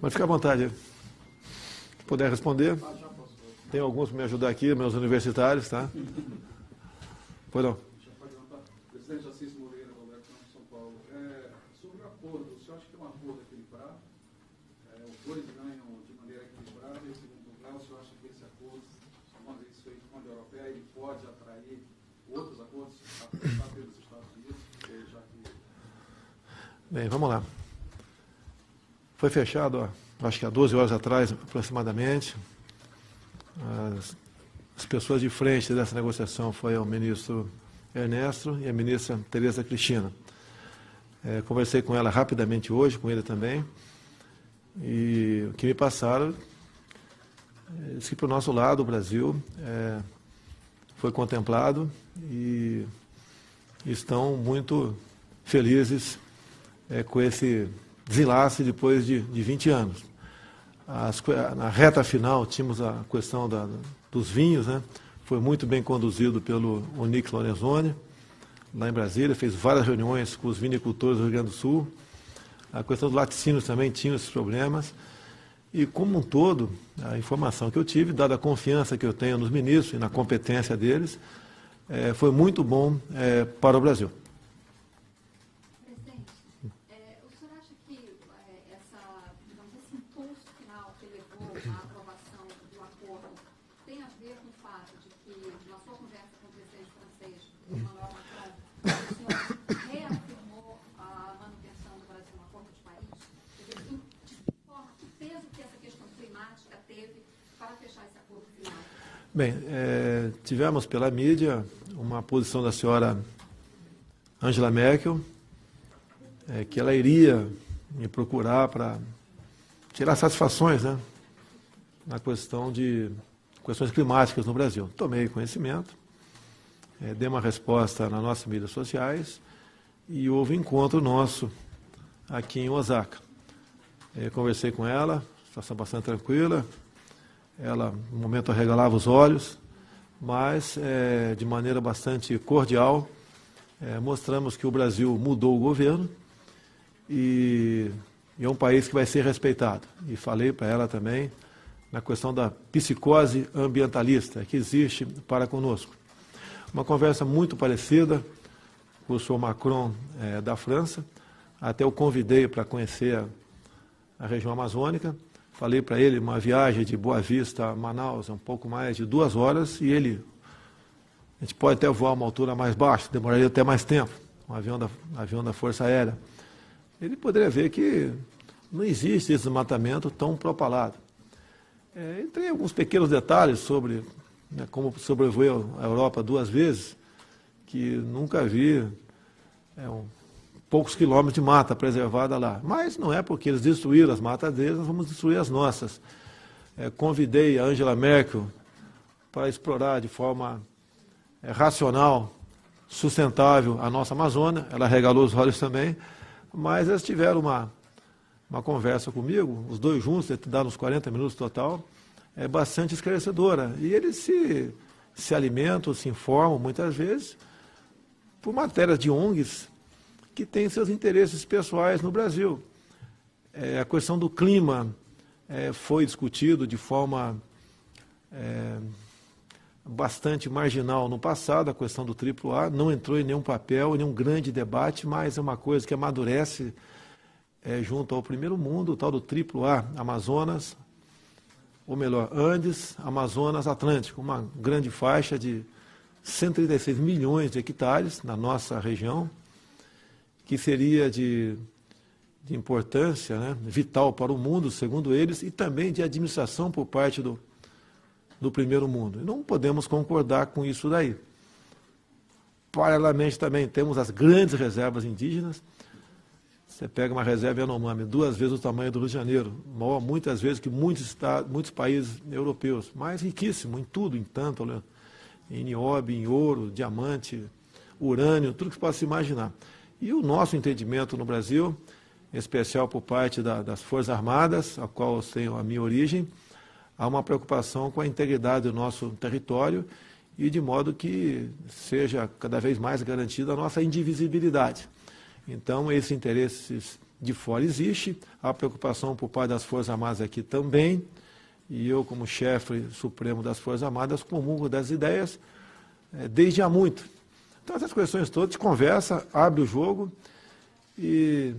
Mas fica à vontade. Se puder responder. Tem alguns para me ajudar aqui, meus universitários, tá? Pois não. Presidente Assis Moreira, Roberto, São Paulo. Sobre o acordo, o senhor acha que é um acordo equilibrado? Os dois ganham de maneira equilibrada? E, em segundo lugar, o senhor acha que esse acordo, uma vez feito com a União Europeia, ele pode atrair outros acordos a começar pelos Estados Unidos? Já que... Bem, vamos lá. Foi fechado, acho que há 12 horas atrás, aproximadamente. As pessoas de frente dessa negociação foi o ministro Ernesto e a ministra Tereza Cristina. Conversei com ela rapidamente hoje, com ele também, e o que me passaram, disse que para o nosso lado, o Brasil, foi contemplado e estão muito felizes com esse desenlace depois de 20 anos. Na reta final, tínhamos a questão dos vinhos, né? Foi muito bem conduzido pelo Onyx Lorenzoni, lá em Brasília, fez várias reuniões com os vinicultores do Rio Grande do Sul. A questão dos laticínios também tinha esses problemas. E, como um todo, a informação que eu tive, dada a confiança que eu tenho nos ministros e na competência deles, foi muito bom para o Brasil. Presidente, o senhor acha que esse impulso final que levou à aprovação do acordo tem a ver com o fato de que, na sua conversa com o presidente francês, Emmanuel Macron, o senhor reafirmou a manutenção do Brasil no acordo de Paris? Que peso que essa questão climática teve para fechar esse acordo final? Bem, tivemos pela mídia uma posição da senhora Angela Merkel, que ela iria me procurar para tirar satisfações, né, na questão de questões climáticas no Brasil. Tomei conhecimento, dei uma resposta nas nossas mídias sociais e houve encontro nosso aqui em Osaka. Conversei com ela, situação bastante tranquila, ela no momento arregalava os olhos, mas de maneira bastante cordial, mostramos que o Brasil mudou o governo e é um país que vai ser respeitado. E falei para ela também na questão da psicose ambientalista que existe para conosco. Uma conversa muito parecida com o senhor Macron da França, até o convidei para conhecer a região amazônica. Falei para ele uma viagem de Boa Vista a Manaus, um pouco mais de 2 horas, e a gente pode até voar a uma altura mais baixa, demoraria até mais tempo, um avião da Força Aérea. Ele poderia ver que não existe esse desmatamento tão propalado. Entrei em alguns pequenos detalhes sobre como sobrevoei a Europa 2 vezes, que nunca vi poucos quilômetros de mata preservada lá. Mas não é porque eles destruíram as matas deles, nós vamos destruir as nossas. Convidei a Angela Merkel para explorar de forma racional, sustentável a nossa Amazônia. Ela regalou os olhos também, mas eles tiveram uma conversa comigo, os dois juntos, dá uns 40 minutos total, bastante esclarecedora. E eles se alimentam, se informam muitas vezes por matérias de ONGs que têm seus interesses pessoais no Brasil. A questão do clima foi discutido de forma bastante marginal no passado, a questão do AAA, não entrou em nenhum papel, em nenhum grande debate, mas é uma coisa que amadurece junto ao primeiro mundo, o tal do AAA, Amazonas, ou melhor, Andes, Amazonas, Atlântico, uma grande faixa de 136 milhões de hectares na nossa região, que seria de importância, né, vital para o mundo, segundo eles, e também de administração por parte do primeiro mundo. E não podemos concordar com isso daí. Paralelamente também temos as grandes reservas indígenas. Você pega uma reserva Yanomami, 2 vezes o tamanho do Rio de Janeiro, maior muitas vezes que muitos países europeus, mas riquíssimo em tudo, em tântalo, em nióbio, em ouro, diamante, urânio, tudo que se possa se imaginar. E o nosso entendimento no Brasil, em especial por parte das Forças Armadas, a qual eu tenho a minha origem, há uma preocupação com a integridade do nosso território e de modo que seja cada vez mais garantida a nossa indivisibilidade. Então, esses interesses de fora existe, a preocupação por parte das Forças Armadas aqui também, e eu, como chefe supremo das Forças Armadas, comungo das ideias desde há muito. Então, essas questões todas, a gente conversa, abre o jogo e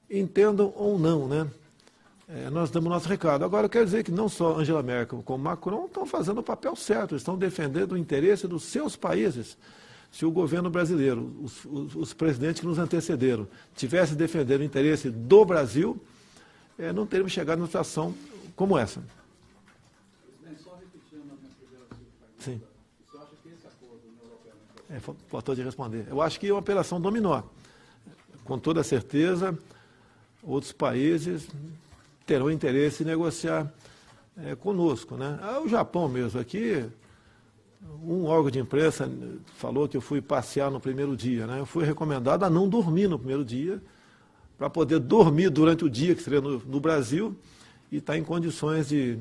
entendam ou não, né? Nós damos nosso recado. Agora, eu quero dizer que não só Angela Merkel como Macron estão fazendo o papel certo, estão defendendo o interesse dos seus países. Se o governo brasileiro, os presidentes que nos antecederam, tivessem defendendo o interesse do Brasil, não teríamos chegado numa situação como essa. Presidente, só repetindo a minha primeira pergunta. Sim. O senhor acha que esse acordo União Europeia... Faltou de responder. Eu acho que é uma operação dominó. Com toda certeza, outros países terão interesse em negociar conosco, né? O Japão mesmo aqui, um órgão de imprensa falou que eu fui passear no primeiro dia, né? Eu fui recomendado a não dormir no primeiro dia, para poder dormir durante o dia, que seria no Brasil, e estar em condições de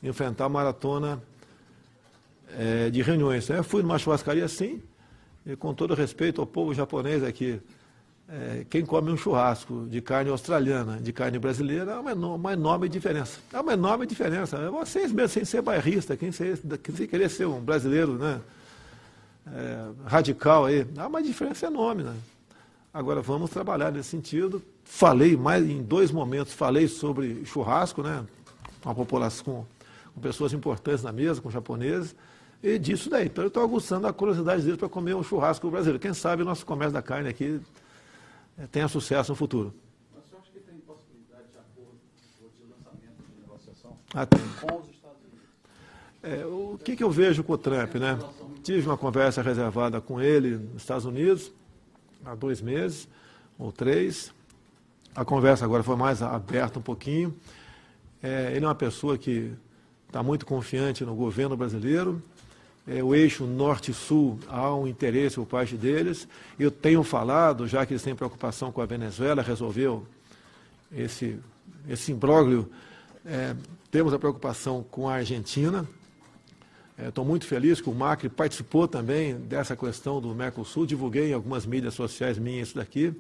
enfrentar a maratona de reuniões. Eu fui numa churrascaria assim, e com todo respeito ao povo japonês aqui, quem come um churrasco de carne australiana, de carne brasileira, é uma enorme diferença. É uma enorme diferença. Vocês mesmo, sem ser bairrista, sem querer ser um brasileiro, né, radical aí, há uma diferença enorme, né? Agora vamos trabalhar nesse sentido. Falei em 2 momentos, falei sobre churrasco, né, com a população, com pessoas importantes na mesa, com japoneses, e disso daí. Então eu estou aguçando a curiosidade deles para comer um churrasco brasileiro. Quem sabe o nosso comércio da carne aqui tenha sucesso no futuro. Mas o senhor acha que tem possibilidade de acordo ou de lançamento de negociação Tem. com os Estados Unidos? O que eu vejo com o Trump, né? Tive uma conversa reservada com ele nos Estados Unidos há 2 meses ou 3. A conversa agora foi mais aberta um pouquinho. Ele é uma pessoa que está muito confiante no governo brasileiro. O eixo norte-sul, há um interesse por parte deles. Eu tenho falado, já que eles têm preocupação com a Venezuela, resolveu esse imbróglio, temos a preocupação com a Argentina. Estou muito feliz que o Macri participou também dessa questão do Mercosul, divulguei em algumas mídias sociais minhas isso daqui.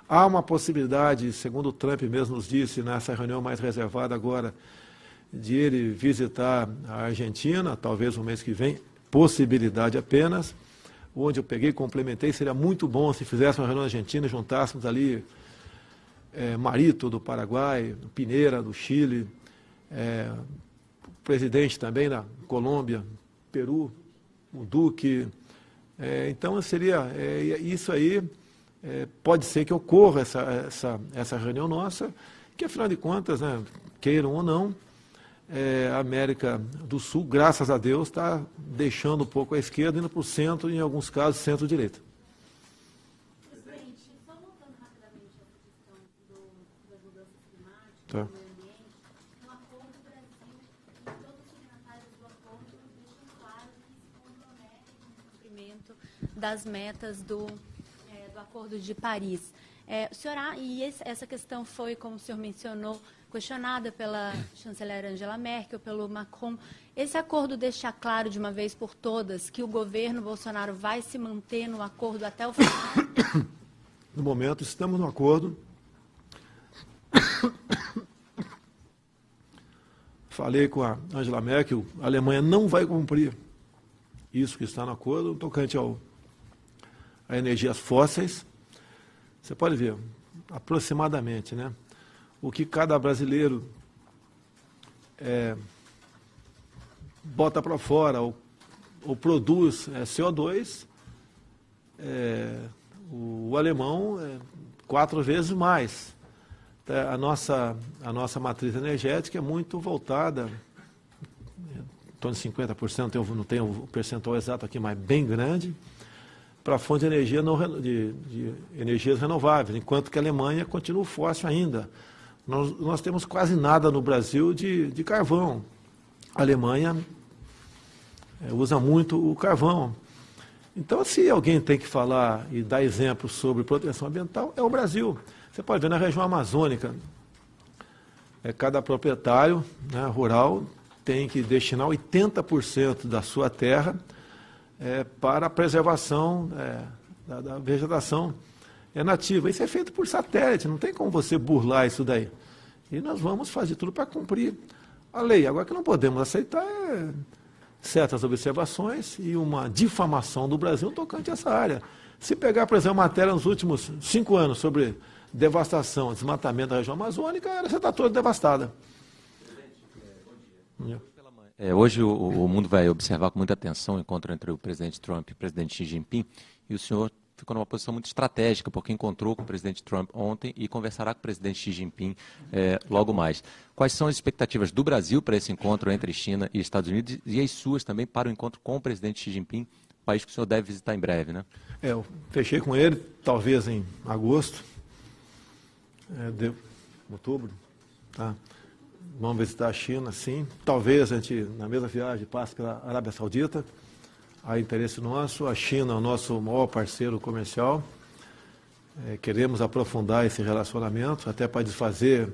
Há uma possibilidade, segundo o Trump mesmo nos disse, nessa reunião mais reservada agora, de ele visitar a Argentina, talvez no mês que vem, possibilidade apenas, onde eu peguei e complementei, seria muito bom se fizéssemos uma reunião na Argentina e juntássemos ali Marito do Paraguai, Pineira do Chile, o presidente também da Colômbia, Peru, o Duque. Então seria isso aí, pode ser que ocorra essa reunião nossa, que afinal de contas, né, queiram ou não, a América do Sul, graças a Deus, está deixando um pouco a esquerda, indo para o centro, e em alguns casos, centro-direita. Presidente, só voltando rapidamente à questão das mudanças climáticas, do meio ambiente, no acordo do Brasil, e todos os signatários do acordo deixam claro que se comprometem com o cumprimento das metas do Acordo de Paris. Essa questão foi, como o senhor mencionou, questionada pela chanceler Angela Merkel, pelo Macron. Esse acordo deixa claro de uma vez por todas que o governo Bolsonaro vai se manter no acordo até o final? No momento, estamos no acordo. Falei com a Angela Merkel, a Alemanha não vai cumprir isso que está no acordo, tocante a energias fósseis. Você pode ver, aproximadamente, né, o que cada brasileiro bota para fora ou produz CO2, o alemão 4 vezes mais. A nossa matriz energética é muito voltada, em torno de 50%, não tenho o percentual exato aqui, mas bem grande, para a fonte de energia de energias renováveis, enquanto que a Alemanha continua fóssil ainda. Nós temos quase nada no Brasil de carvão. A Alemanha usa muito o carvão. Então, se alguém tem que falar e dar exemplo sobre proteção ambiental, é o Brasil. Você pode ver na região amazônica, cada proprietário, né, rural tem que destinar 80% da sua terra para a preservação da vegetação. é nativa. Isso é feito por satélite, não tem como você burlar isso daí. E nós vamos fazer tudo para cumprir a lei. Agora, o que não podemos aceitar é certas observações e uma difamação do Brasil tocante a essa área. Se pegar, por exemplo, matéria nos últimos 5 anos sobre devastação, desmatamento da região amazônica, ela já está toda devastada. Hoje o mundo vai observar com muita atenção o encontro entre o presidente Trump e o presidente Xi Jinping, e o senhor ficou numa posição muito estratégica, porque encontrou com o presidente Trump ontem e conversará com o presidente Xi Jinping logo mais. Quais são as expectativas do Brasil para esse encontro entre China e Estados Unidos e as suas também para o encontro com o presidente Xi Jinping, país que o senhor deve visitar em breve, né? Eu fechei com ele, talvez em agosto, outubro, tá? Vamos visitar a China, sim. Talvez a gente, na mesma viagem, passe pela Arábia Saudita. Há interesse nosso. A China é o nosso maior parceiro comercial. Queremos aprofundar esse relacionamento, até para desfazer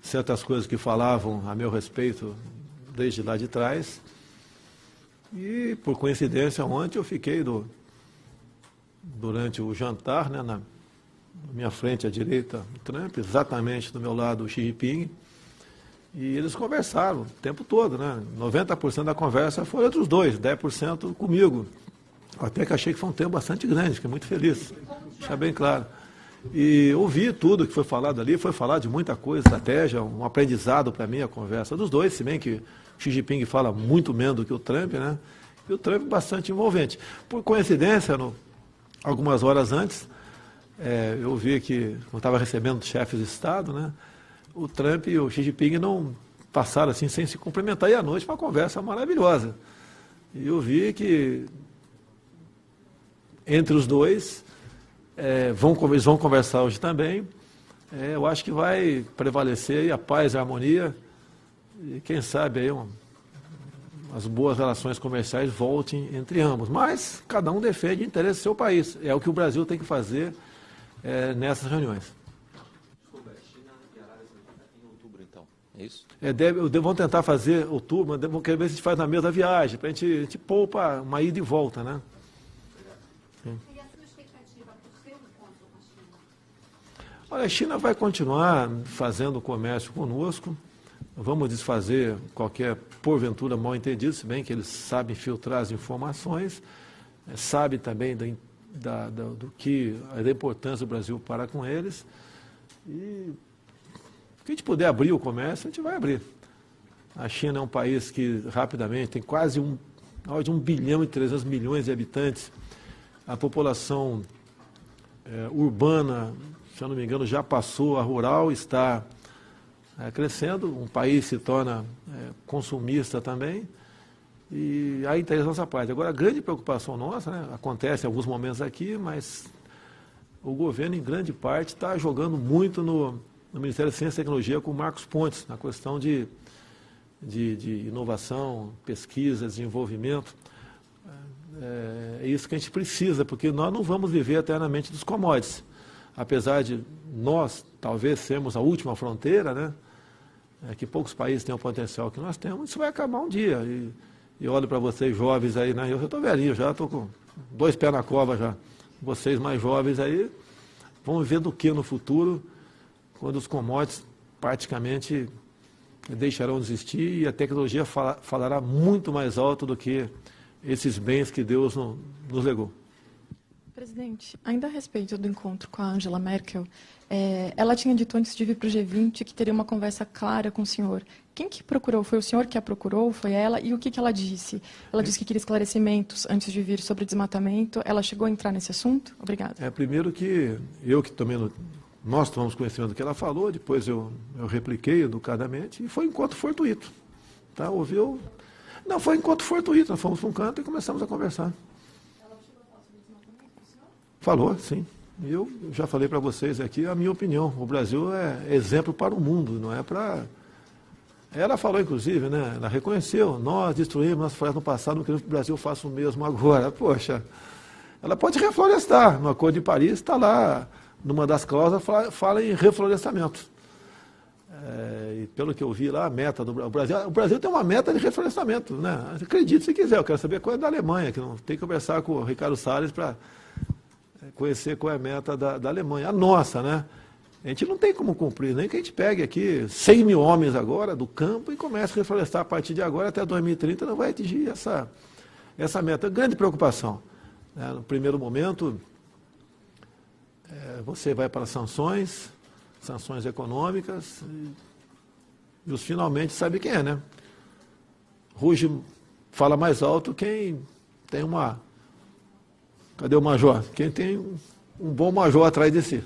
certas coisas que falavam a meu respeito desde lá de trás. E, por coincidência, ontem eu fiquei durante o jantar, né, na minha frente à direita, o Trump, exatamente do meu lado o Xi Jinping. E eles conversaram o tempo todo, né? 90% da conversa foi entre os dois, 10% comigo. Até que achei que foi um tempo bastante grande, fiquei muito feliz. Deixar bem claro. E ouvi tudo que foi falado ali, foi falar de muita coisa, estratégia, um aprendizado para mim a conversa dos dois, se bem que o Xi Jinping fala muito menos do que o Trump, né? E o Trump bastante envolvente. Por coincidência, algumas horas antes, eu vi que eu estava recebendo chefes de Estado, né? O Trump e o Xi Jinping não passaram assim sem se cumprimentar, e à noite uma conversa maravilhosa. E eu vi que entre os dois, eles vão conversar hoje também, eu acho que vai prevalecer a paz e a harmonia, e quem sabe aí as boas relações comerciais voltem entre ambos. Mas cada um defende o interesse do seu país, é o que o Brasil tem que fazer nessas reuniões. É isso? Vamos tentar fazer outubro, mas vamos querer ver se a gente faz na mesma viagem, para a gente poupa uma ida e volta, né? Sim. E a sua expectativa para o seu encontro com a China? Olha, a China vai continuar fazendo comércio conosco, vamos desfazer qualquer, porventura, mal entendido, se bem que eles sabem filtrar as informações, sabem também da importância do Brasil para com eles, e se a gente puder abrir o comércio, a gente vai abrir. A China é um país que rapidamente tem quase 1 bilhão e 300 milhões de habitantes. A população urbana, se eu não me engano, já passou a rural, está crescendo. Um país se torna consumista também. E há interesse da nossa parte. Agora, a grande preocupação nossa, né, acontece em alguns momentos aqui, mas o governo, em grande parte, está jogando muito no Ministério da Ciência e Tecnologia com o Marcos Pontes, na questão de inovação, pesquisa, desenvolvimento. É isso que a gente precisa, porque nós não vamos viver eternamente dos commodities. Apesar de nós, talvez, sermos a última fronteira, né? Que poucos países têm o potencial que nós temos, isso vai acabar um dia. E olho para vocês jovens aí, né? Eu já estou velhinho, já estou com 2 pés na cova já. Vocês mais jovens aí, vão viver do que no futuro, quando os commodities praticamente deixarão de existir e a tecnologia falará muito mais alto do que esses bens que Deus nos legou. Presidente, ainda a respeito do encontro com a Angela Merkel, ela tinha dito antes de vir para o G20 que teria uma conversa clara com o senhor. Quem que procurou? Foi o senhor que a procurou? Foi ela? E o que ela disse? Ela disse que queria esclarecimentos antes de vir sobre desmatamento. Ela chegou a entrar nesse assunto? Obrigada. Primeiro que eu que tomei nós tomamos conhecimento do que ela falou, depois eu repliquei educadamente, e foi encontro fortuito. Tá? Ouviu? Não, foi encontro fortuito, nós fomos para um canto e começamos a conversar. Ela chegou a falar sobre desmatamento com o senhor? Falou, sim. E eu já falei para vocês aqui a minha opinião. O Brasil é exemplo para o mundo, não é para... Ela falou, inclusive, né? Ela reconheceu, nós destruímos nossa floresta no passado, não queremos que o Brasil faça o mesmo agora. Poxa, ela pode reflorestar. No Acordo de Paris está lá... Numa das cláusulas fala em reflorestamento. E pelo que eu vi lá, a meta do Brasil... O Brasil tem uma meta de reflorestamento, né? Acredite se quiser, eu quero saber qual é da Alemanha, que não tem que conversar com o Ricardo Salles para conhecer qual é a meta da Alemanha, a nossa, né? A gente não tem como cumprir, nem que a gente pegue aqui 100 mil homens agora do campo e comece a reflorestar a partir de agora até 2030, não vai atingir essa meta. Grande preocupação. Né? No primeiro momento, você vai para sanções econômicas, e os finalmente sabe quem é, né? Ruge fala mais alto quem tem uma... Cadê o major? Quem tem um bom major atrás de si.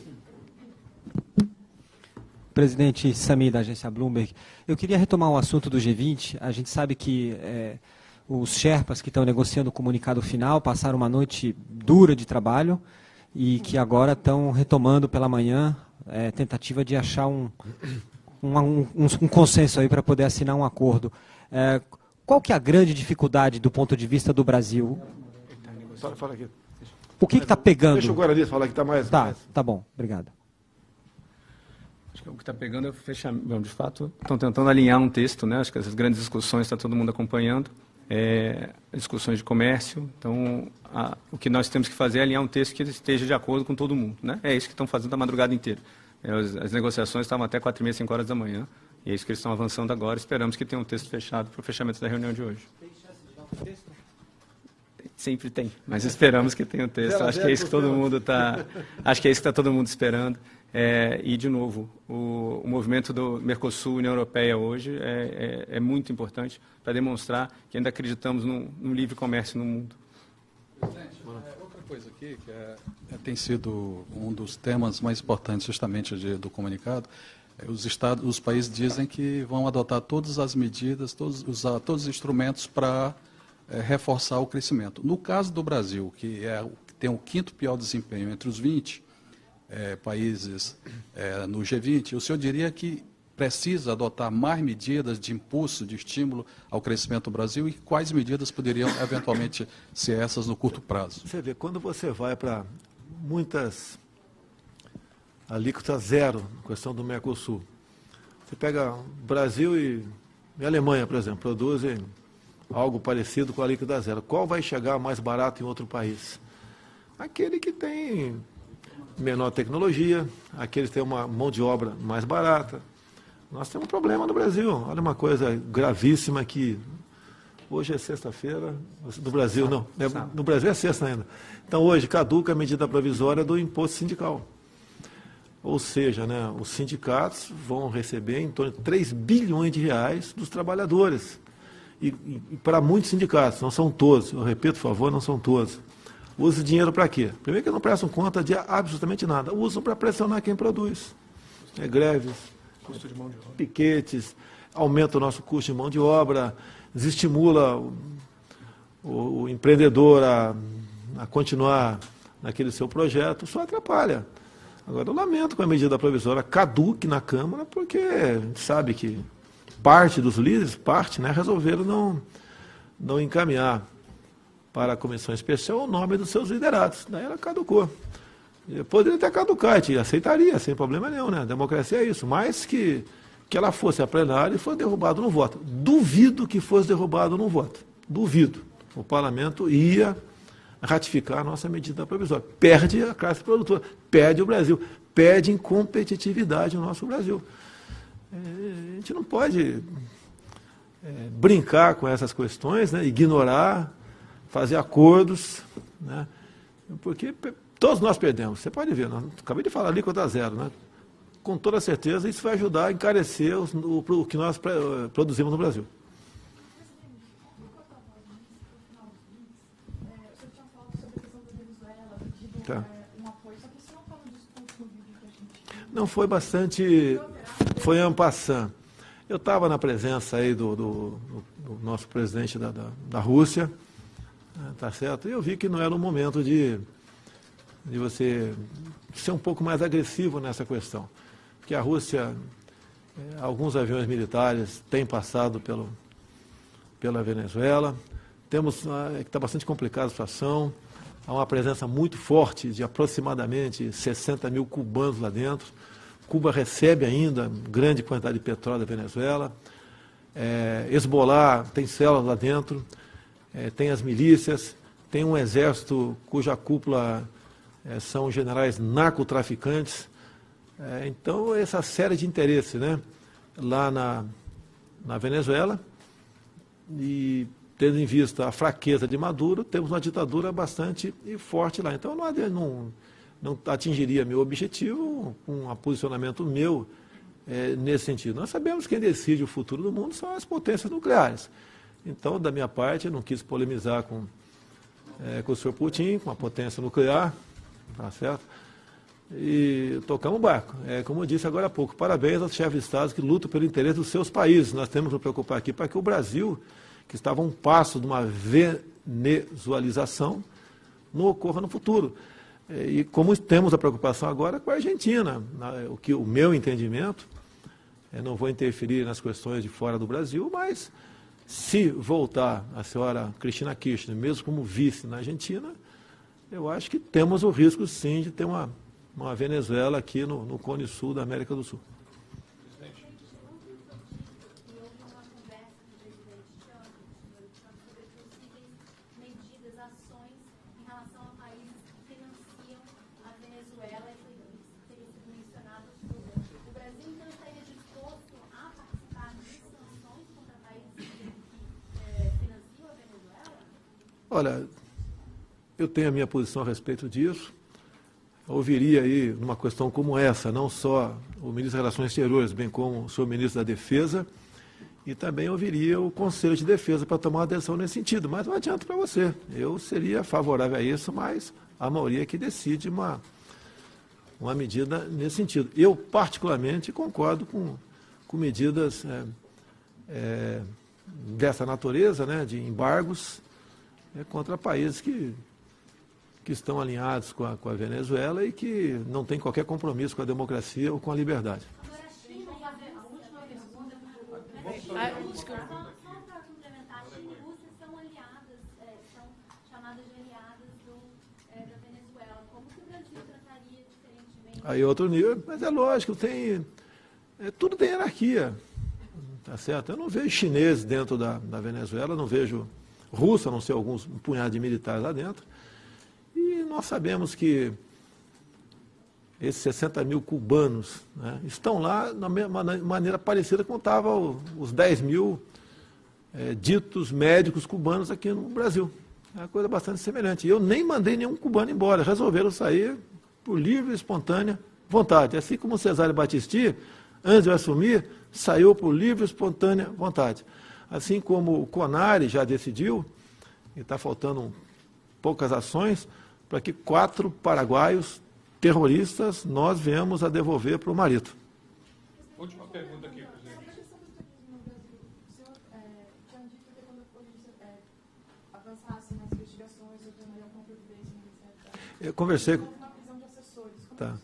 Presidente Sami, da agência Bloomberg, eu queria retomar o assunto do G20. A gente sabe que os Sherpas que estão negociando o comunicado final passaram uma noite dura de trabalho e que agora estão retomando pela manhã tentativa de achar um consenso aí para poder assinar um acordo. Qual que é a grande dificuldade do ponto de vista do Brasil? Fala aqui. O que está pegando? Deixa o Guarani falar que está mais... Tá bom, obrigado. Acho que o que está pegando é o fechamento. De fato, estão tentando alinhar um texto, né? Acho que essas grandes discussões está todo mundo acompanhando. Discussões de comércio. Então, o que nós temos que fazer é alinhar um texto que esteja de acordo com todo mundo, né? É isso que estão fazendo a madrugada inteira. As negociações estavam até 4h30, 5 horas da manhã. E é isso que eles estão avançando agora. Esperamos que tenha um texto fechado para o fechamento da reunião de hoje. Tem chance de dar um texto? Sempre tem, mas esperamos que tenha um texto. Acho que é isso que todo mundo está. Acho que é isso que está todo mundo esperando. E de novo, o movimento do Mercosul, União Europeia hoje é muito importante para demonstrar que ainda acreditamos num livre comércio no mundo. Presidente, outra coisa aqui que tem sido um dos temas mais importantes justamente do comunicado. Os países dizem que vão adotar todas as medidas, usar todos os instrumentos para reforçar o crescimento. No caso do Brasil, que tem o quinto pior desempenho entre os 20 países no G20, o senhor diria que precisa adotar mais medidas de impulso, de estímulo ao crescimento do Brasil, e quais medidas poderiam eventualmente ser essas no curto prazo? Você vê, quando você vai para muitas alíquotas zero, questão do Mercosul, você pega Brasil e Alemanha, por exemplo, produzem algo parecido com a alíquota zero. Qual vai chegar mais barato em outro país? Aquele que tem menor tecnologia, aquele que tem uma mão de obra mais barata. Nós temos um problema no Brasil. Olha uma coisa gravíssima que hoje é sexta-feira, no Brasil não, no Brasil é sexta ainda. Então hoje caduca a medida provisória do imposto sindical. Ou seja, né, os sindicatos vão receber em torno de 3 bilhões de reais dos trabalhadores. E para muitos sindicatos, não são todos, eu repito, por favor, não são todos. Usa dinheiro para quê? Primeiro que não prestam conta de absolutamente nada. Usam para pressionar quem produz. Greves, Custo de mão de obra. Piquetes, aumenta o nosso custo de mão de obra, desestimula o empreendedor a continuar naquele seu projeto, só atrapalha. Agora, eu lamento com a medida provisória caduque na Câmara, porque a gente sabe que parte dos líderes, resolveram não encaminhar para a comissão especial o nome dos seus liderados. Daí ela caducou. Poderia até caducar, a gente aceitaria, sem problema nenhum, né? A democracia é isso. Mas que ela fosse a plenária e fosse derrubado no voto. Duvido que fosse derrubado no voto. Duvido. O parlamento ia ratificar a nossa medida provisória. Perde a classe produtora, perde o Brasil, perde em competitividade o nosso Brasil. A gente não pode brincar com essas questões, né? Ignorar, fazer acordos, né? Porque todos nós perdemos. Você pode ver, acabei de falar ali quanto a zero, né? Com toda certeza isso vai ajudar a encarecer o que nós produzimos no Brasil. Tá. Não, foi bastante, foi en passant. Eu estava na presença aí do nosso presidente da Rússia, tá certo? E eu vi que não era o momento de você ser um pouco mais agressivo nessa questão. Porque a Rússia, alguns aviões militares têm passado pela Venezuela, que está bastante complicada a situação. Há uma presença muito forte de aproximadamente 60 mil cubanos lá dentro. Cuba recebe ainda grande quantidade de petróleo da Venezuela. Hezbollah tem células lá dentro, tem as milícias, tem um exército cuja cúpula são generais narcotraficantes. Então, essa série de interesses, né, lá na Venezuela, e tendo em vista a fraqueza de Maduro, temos uma ditadura bastante forte lá. Então, não atingiria meu objetivo com um posicionamento meu nesse sentido. Nós sabemos que quem decide o futuro do mundo são as potências nucleares. Então, da minha parte, eu não quis polemizar com o senhor Putin, com a potência nuclear, tá certo? E tocamos o barco. Como eu disse agora há pouco, parabéns aos chefes de Estado que lutam pelo interesse dos seus países. Nós temos que nos preocupar aqui para que o Brasil, que estava a um passo de uma venezualização, não ocorra no futuro. E como temos a preocupação agora com a Argentina, o meu entendimento, não vou interferir nas questões de fora do Brasil, mas se voltar a senhora Cristina Kirchner, mesmo como vice na Argentina, eu acho que temos o risco, sim, de ter uma Venezuela aqui no Cone Sul da América do Sul. Olha, eu tenho a minha posição a respeito disso. Eu ouviria aí, numa questão como essa, não só o ministro das Relações Exteriores, bem como o senhor ministro da Defesa, e também ouviria o Conselho de Defesa para tomar uma decisão nesse sentido. Mas não adianta para você. Eu seria favorável a isso, mas a maioria que decide uma medida nesse sentido. Eu, particularmente, concordo com medidas dessa natureza, né, de embargos, contra países que estão alinhados com a Venezuela e que não têm qualquer compromisso com a democracia ou com a liberdade. Agora, a China e a última pergunta, só para complementar, a China e a Rússia são aliadas, são chamadas de aliadas da Venezuela. Como que o Brasil trataria diferentemente? Aí outro nível, mas é lógico, tudo tem hierarquia, tá certo? Eu não vejo chineses dentro da Venezuela, não vejo russo, a não ser um punhado de militares lá dentro. E nós sabemos que esses 60 mil cubanos, né, estão lá da mesma maneira parecida como estavam os 10 mil ditos médicos cubanos aqui no Brasil. É uma coisa bastante semelhante. Eu nem mandei nenhum cubano embora, resolveram sair por livre e espontânea vontade. Assim como o Cesare Battisti, antes de eu assumir, saiu por livre e espontânea vontade. Assim como o CONARE já decidiu, e está faltando poucas ações, para que 4 paraguaios terroristas nós venhamos a devolver para o marido. Última pergunta aqui, presidente. O senhor tinha dito que quando a polícia avançasse nas investigações, eu tomaria alguma providência no Ministério. Eu conversei com... Uma prisão de assessores. Tá.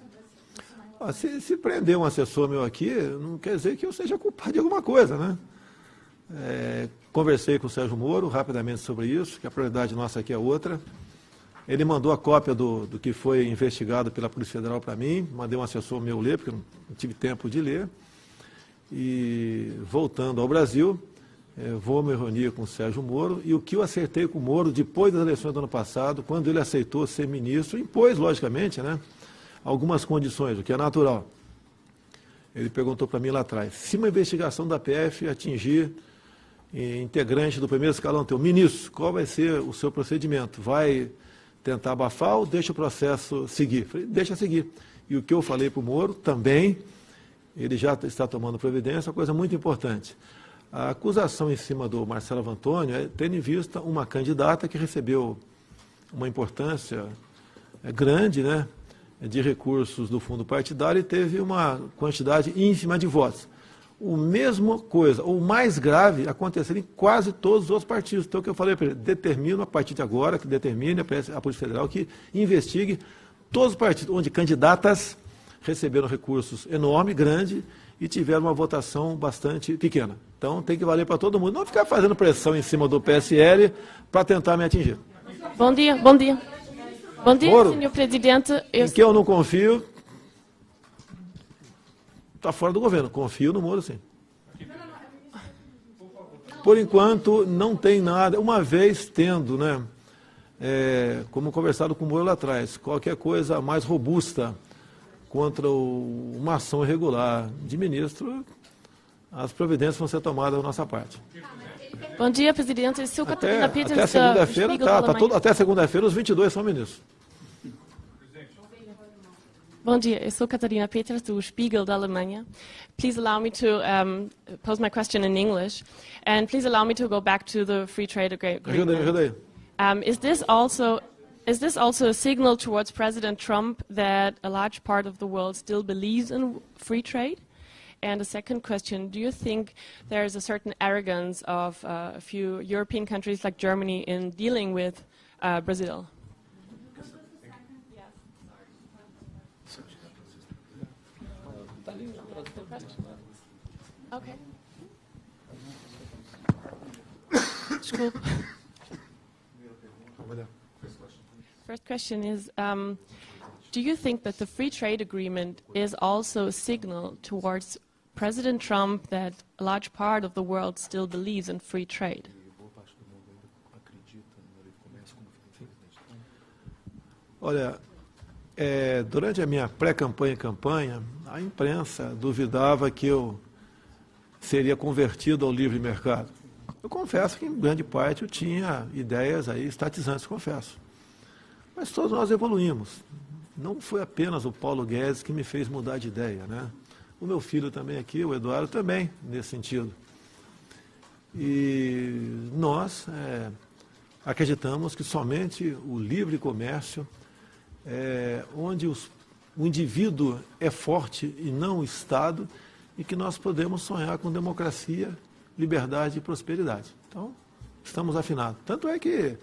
Se prender um assessor meu aqui, não quer dizer que eu seja culpado de alguma coisa, né? Conversei com o Sérgio Moro rapidamente sobre isso, que a prioridade nossa aqui é outra. Ele mandou a cópia do que foi investigado pela Polícia Federal para mim, mandei um assessor meu ler, porque eu não tive tempo de ler. E voltando ao Brasil, vou me reunir com o Sérgio Moro, e o que eu acertei com o Moro depois das eleições do ano passado, quando ele aceitou ser ministro, impôs, logicamente, né, algumas condições, o que é natural. Ele perguntou para mim lá atrás, se uma investigação da PF atingir integrante do primeiro escalão teu, ministro, qual vai ser o seu procedimento? Vai tentar abafar ou deixa o processo seguir? Falei, deixa seguir. E o que eu falei para o Moro também, ele já está tomando providência, uma coisa muito importante. A acusação em cima do Marcelo Vantônio é tendo em vista uma candidata que recebeu uma importância grande, né, de recursos do fundo partidário e teve uma quantidade ínfima de votos. O mesmo coisa, ou mais grave, acontecendo em quase todos os outros partidos. Então, o que eu falei para ele, determino a partir de agora, que determine a Polícia Federal que investigue todos os partidos onde candidatas receberam recursos enormes, grandes, e tiveram uma votação bastante pequena. Então, tem que valer para todo mundo. Não ficar fazendo pressão em cima do PSL para tentar me atingir. Bom dia, bom dia. Bom dia, Moro, senhor presidente. Em que eu não confio, está fora do governo. Confio no Moro, sim. Por enquanto, não tem nada. Uma vez tendo, né, como conversado com o Moro lá atrás, qualquer coisa mais robusta contra uma ação irregular de ministro, as providências vão ser tomadas da nossa parte. Bom dia, presidente. Eu sou Catarina Peters. Até segunda-feira, até segunda-feira os 22 são ministros. Bom dia, eu sou Catarina Peters, do Spiegel da Alemanha. Please allow me to pose my question in English, and please allow me to go back to the free trade agreement. Ajuda aí. Is this also a signal towards President Trump that a large part of the world still believes in free trade? And the second question, do you think there is a certain arrogance of a few European countries like Germany in dealing with Brazil? Okay. Desculpa. First question is, do you think that the free trade agreement is also a signal towards President Trump that a large part of the world still believes in free trade? Olha, durante a minha pré-campanha e campanha, a imprensa duvidava que eu seria convertido ao livre mercado. Eu confesso que, em grande parte, eu tinha ideias aí estatizantes, confesso. Mas todos nós evoluímos. Não foi apenas o Paulo Guedes que me fez mudar de ideia, né? O meu filho também aqui, o Eduardo, também, nesse sentido. E nós acreditamos que somente o livre comércio, onde o indivíduo é forte e não o Estado, e que nós podemos sonhar com democracia, liberdade e prosperidade. Então, estamos afinados. Tanto é que,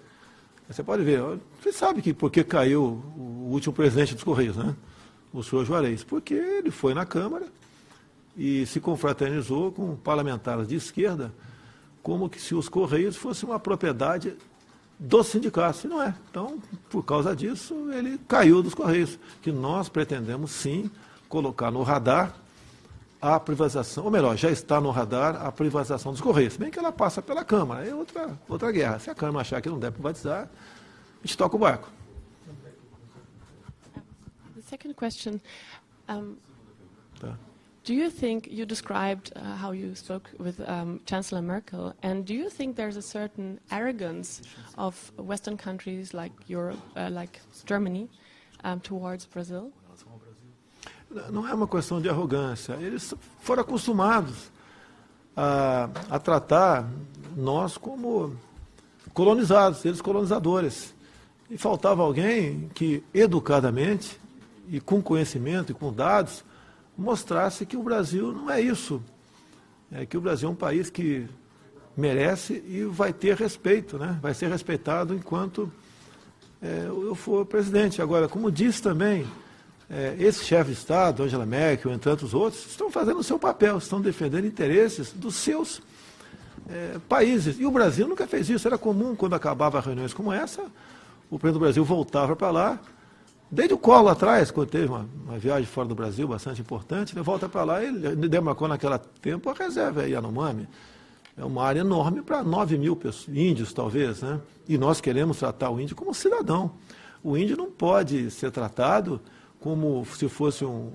você pode ver, você sabe que por que caiu o último presidente dos Correios, né? O senhor Juarez, porque ele foi na Câmara e se confraternizou com parlamentares de esquerda, como que se os Correios fossem uma propriedade dos sindicatos, e não é. Então, por causa disso, ele caiu dos Correios, que nós pretendemos, sim, colocar no radar a privatização, ou melhor, já está no radar a privatização dos Correios, bem que ela passa pela Câmara, é outra guerra. Se a Câmara achar que não deve privatizar, a gente toca o barco. The second question, do you think, you described how you spoke with Chancellor Merkel, and do you think there's a certain arrogance of Western countries like Europe, like Germany, towards Brazil? Não é uma questão de arrogância. Eles foram acostumados a tratar nós como colonizados, eles colonizadores. E faltava alguém que, educadamente, e com conhecimento e com dados, mostrasse que o Brasil não é isso. Que o Brasil é um país que merece e vai ter respeito, né? Vai ser respeitado enquanto eu for presidente. Agora, como disse também, esse chefe de Estado, Angela Merkel, entre tantos outros, estão fazendo o seu papel, estão defendendo interesses dos seus países. E o Brasil nunca fez isso. Era comum, quando acabava reuniões como essa, o presidente do Brasil voltava para lá, desde o Collor atrás, quando teve uma viagem fora do Brasil bastante importante, ele volta para lá, ele demarcou naquele tempo a reserva Yanomami. É uma área enorme para 9 mil índios, talvez, né? E nós queremos tratar o índio como cidadão. O índio não pode ser tratado como se fosse um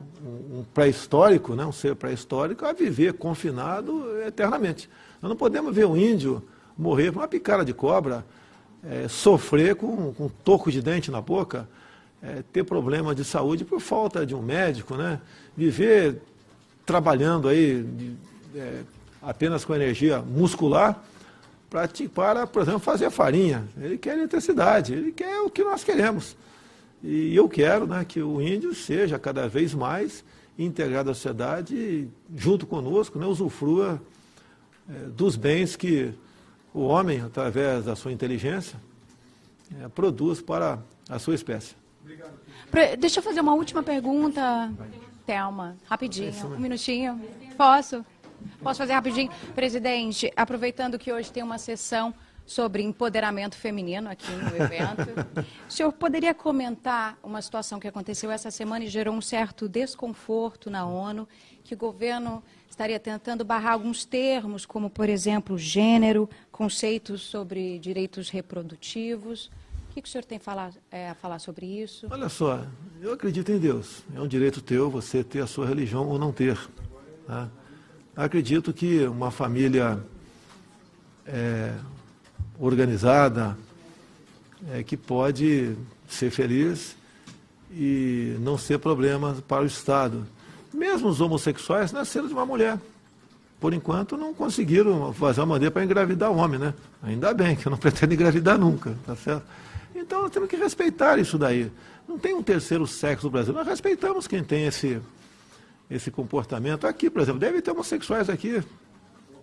pré-histórico, né? Um ser pré-histórico, a viver confinado eternamente. Nós não podemos ver um índio morrer por uma picada de cobra, sofrer com um toco de dente na boca, ter problema de saúde por falta de um médico, né? Viver trabalhando aí apenas com energia muscular para, por exemplo, fazer farinha. Ele quer eletricidade, ele quer o que nós queremos. E eu quero, né, que o índio seja cada vez mais integrado à sociedade e, junto conosco, né, usufrua dos bens que o homem, através da sua inteligência, produz para a sua espécie. Deixa eu fazer uma última pergunta, Thelma, rapidinho, um minutinho. Posso fazer rapidinho? Presidente, aproveitando que hoje tem uma sessão sobre empoderamento feminino aqui no evento, o senhor poderia comentar uma situação que aconteceu essa semana e gerou um certo desconforto na ONU, que o governo estaria tentando barrar alguns termos, como, por exemplo, gênero, conceitos sobre direitos reprodutivos, O que o senhor tem a falar sobre isso? Olha só, eu acredito em Deus. É um direito teu você ter a sua religião ou não ter. Tá? Acredito que uma família organizada, que pode ser feliz e não ser problema para o Estado. Mesmo os homossexuais nasceram de uma mulher. Por enquanto não conseguiram fazer uma maneira para engravidar o homem, né? Ainda bem, que eu não pretendo engravidar nunca, tá certo? Então nós temos que respeitar isso daí. Não tem um terceiro sexo no Brasil. Nós respeitamos quem tem esse comportamento. Aqui, por exemplo, deve ter homossexuais aqui,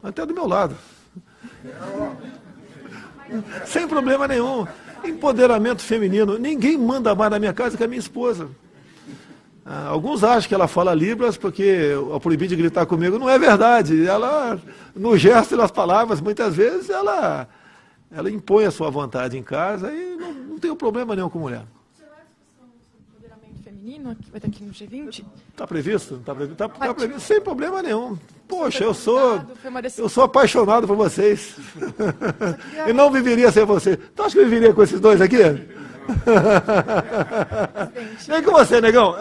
até do meu lado. Sem problema nenhum. Empoderamento feminino. Ninguém manda mais na minha casa que a minha esposa. Alguns acham que ela fala Libras porque é proibido de gritar comigo. Não é verdade. Ela, no gesto e nas palavras, muitas vezes, ela impõe a sua vontade em casa e não tem problema nenhum com mulher. Empoderamento feminino, que vai estar aqui no G20? Está previsto? Está previsto sem problema nenhum. Poxa, eu sou apaixonado por vocês. E não viveria sem vocês. Tu acha que eu viveria com esses dois aqui? Vem com você, negão.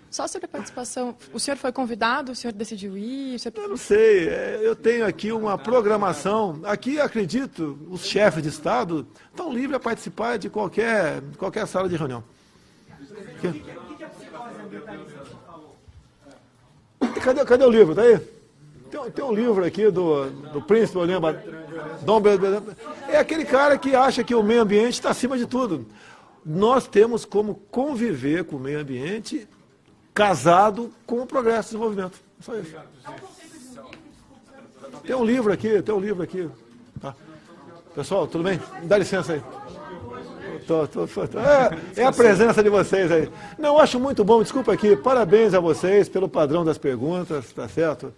Só sobre a participação, o senhor foi convidado, o senhor decidiu ir? Eu não sei, eu tenho aqui uma programação. Aqui, acredito, os chefes de Estado estão livres a participar de qualquer sala de reunião. Cadê o livro? Tá aí? Tem um livro aqui do príncipe, eu lembro. É aquele cara que acha que o meio ambiente está acima de tudo. Nós temos como conviver com o meio ambiente casado com o progresso e desenvolvimento. É só isso. Tem um livro aqui. Tá. Pessoal, tudo bem? Me dá licença aí. É a presença de vocês aí. Não, eu acho muito bom, desculpa aqui, parabéns a vocês pelo padrão das perguntas, tá certo?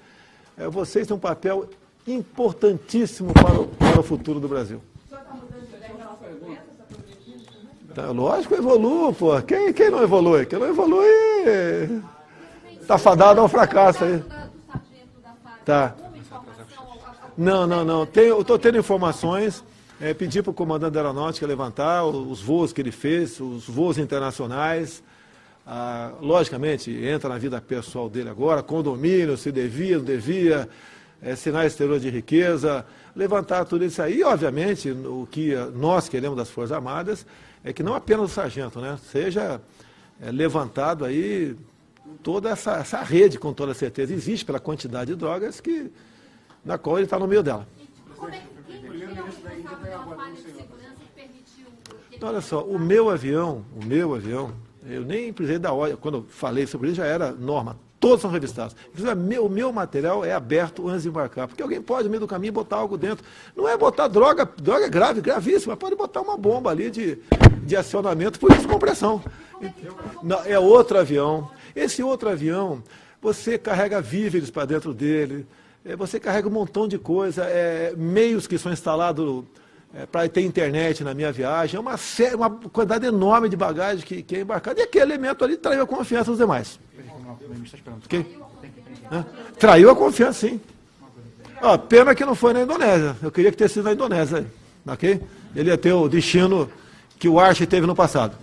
Vocês têm um papel importantíssimo para o futuro do Brasil. Tá, lógico, eu evoluo, pô. Quem não evolui? Quem não evolui está fadado ao fracasso aí. Tá. Não. Eu estou tendo informações. Pedi para o comandante da aeronáutica levantar os voos que ele fez, os voos internacionais. Logicamente, entra na vida pessoal dele agora, condomínio, se devia, não devia, sinais exteriores de riqueza, levantar tudo isso aí. E, obviamente, o que nós queremos das Forças Armadas é que não apenas o sargento, né, seja levantado aí toda essa rede, com toda certeza, existe pela quantidade de drogas na qual ele está no meio dela. Então, olha só, o meu avião, eu nem precisei da ordem, quando eu falei sobre isso já era norma, todos são revistados. O meu material é aberto antes de embarcar, porque alguém pode, no meio do caminho, botar algo dentro. Não é botar droga é grave, gravíssima, pode botar uma bomba ali de acionamento por descompressão. É outro avião. Esse outro avião, você carrega víveres para dentro dele, você carrega um montão de coisa, meios que são instalados para ter internet na minha viagem, uma quantidade enorme de bagagem que é embarcada, e aquele elemento ali traiu a confiança dos demais. Okay? Traiu a confiança, sim. Pena que não foi na Indonésia, eu queria que tivesse sido na Indonésia, ok? Ele ia ter o destino que o Archie teve no passado.